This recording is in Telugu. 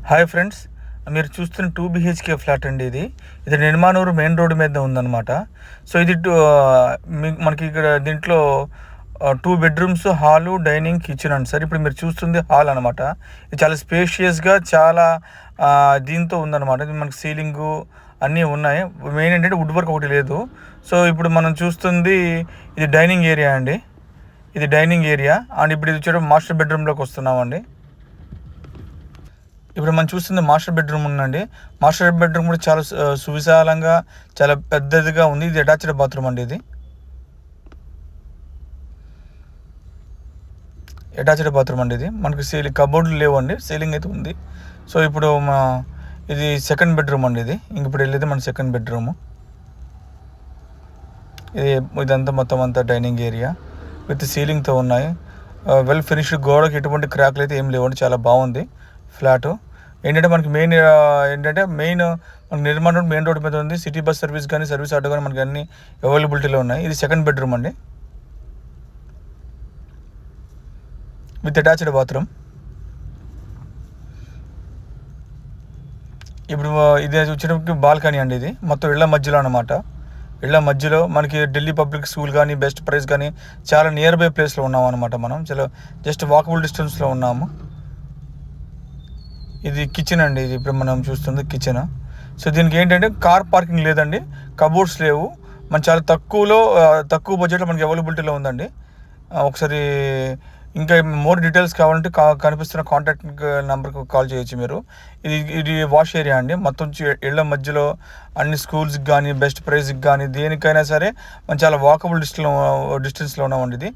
హాయ్ ఫ్రెండ్స్, మీరు చూస్తున్న 2 BHK ఫ్లాట్ అండి. ఇది నిర్మాణూరు మెయిన్ రోడ్డు మీద ఉందన్నమాట. సో ఇది మనకి ఇక్కడ దీంట్లో 2 బెడ్రూమ్స్, హాలు, డైనింగ్, కిచెన్ అండి సార్. ఇప్పుడు మీరు చూస్తుంది హాల్ అనమాట. ఇది చాలా స్పేషియస్గా చాలా దీంతో ఉందన్నమాట. ఇది మనకి సీలింగు అన్నీ ఉన్నాయి. మెయిన్ ఏంటంటే వుడ్ వర్క్ ఒకటి లేదు. సో ఇప్పుడు మనం చూస్తుంది ఇది డైనింగ్ ఏరియా అండి. ఇది డైనింగ్ ఏరియా అండ్ ఇప్పుడు ఇది వచ్చేటప్పుడు మాస్టర్ బెడ్రూమ్లోకి వస్తున్నామండి. ఇప్పుడు మనం చూస్తుంది మాస్టర్ బెడ్రూమ్ ఉందండి. మాస్టర్ బెడ్రూమ్ కూడా చాలా సువిశాలంగా చాలా పెద్దదిగా ఉంది. ఇది అటాచ్డ్ బాత్రూమ్ అండి. ఇది అటాచ్డ్ బాత్రూమ్ అండి. ఇది మనకి సీలింగ్ కబోర్డులు లేవండి, సీలింగ్ అయితే ఉంది. సో ఇప్పుడు ఇది సెకండ్ బెడ్రూమ్ అండి. ఇప్పుడు వెళ్ళేది మన సెకండ్ బెడ్రూము. ఇదంతా మొత్తం అంతా డైనింగ్ ఏరియా విత్ సీలింగ్తో ఉన్నాయి. వెల్ ఫినిష్డ్, గోడకి ఎటువంటి క్రాక్లు అయితే ఏం లేవండి. చాలా బాగుంది ఫ్లాటు. ఏంటంటే మనకి మెయిన్ మనకి నిర్మాణం మెయిన్ రోడ్ మీద ఉంది. సిటీ బస్ సర్వీస్ కానీ సర్వీస్ ఆటో కానీ మనకి అన్ని అవైలబిలిటీలో ఉన్నాయి. ఇది సెకండ్ బెడ్రూమ్ అండి విత్ అటాచ్డ్ బాత్రూమ్. ఇప్పుడు ఇది వచ్చేటప్పటికి బాల్కనీ అండి. ఇది మొత్తం ఇళ్ల మధ్యలో అనమాట. ఇళ్ల మధ్యలో మనకి ఢిల్లీ పబ్లిక్ స్కూల్ కానీ బెస్ట్ ప్రైజ్ కానీ చాలా నియర్ బై ప్లేస్లో ఉన్నాము అనమాట. మనం చాలా జస్ట్ వాకబుల్ డిస్టెన్స్లో ఉన్నాము. ఇది కిచెన్ అండి. ఇది ఇప్పుడు మనం చూస్తుంది కిచెన్. సో దీనికి ఏంటంటే కార్ పార్కింగ్ లేదండి, కబోర్డ్స్ లేవు. మన చాలా తక్కువ బడ్జెట్లో మనకి అవైలబిలిటీలో ఉందండి. ఒకసారి ఇంకా మోర్ డీటెయిల్స్ కావాలంటే కనిపిస్తున్న కాంటాక్ట్ నెంబర్కి కాల్ చేయొచ్చు మీరు. ఇది వాష్ ఏరియా అండి. మొత్తం ఇళ్ల మధ్యలో అన్ని స్కూల్స్కి కానీ బెస్ట్ ప్రైజ్కి కానీ దేనికైనా సరే మనం చాలా వాకబుల్ డిస్టెన్స్లో ఉన్నామండి. ఇది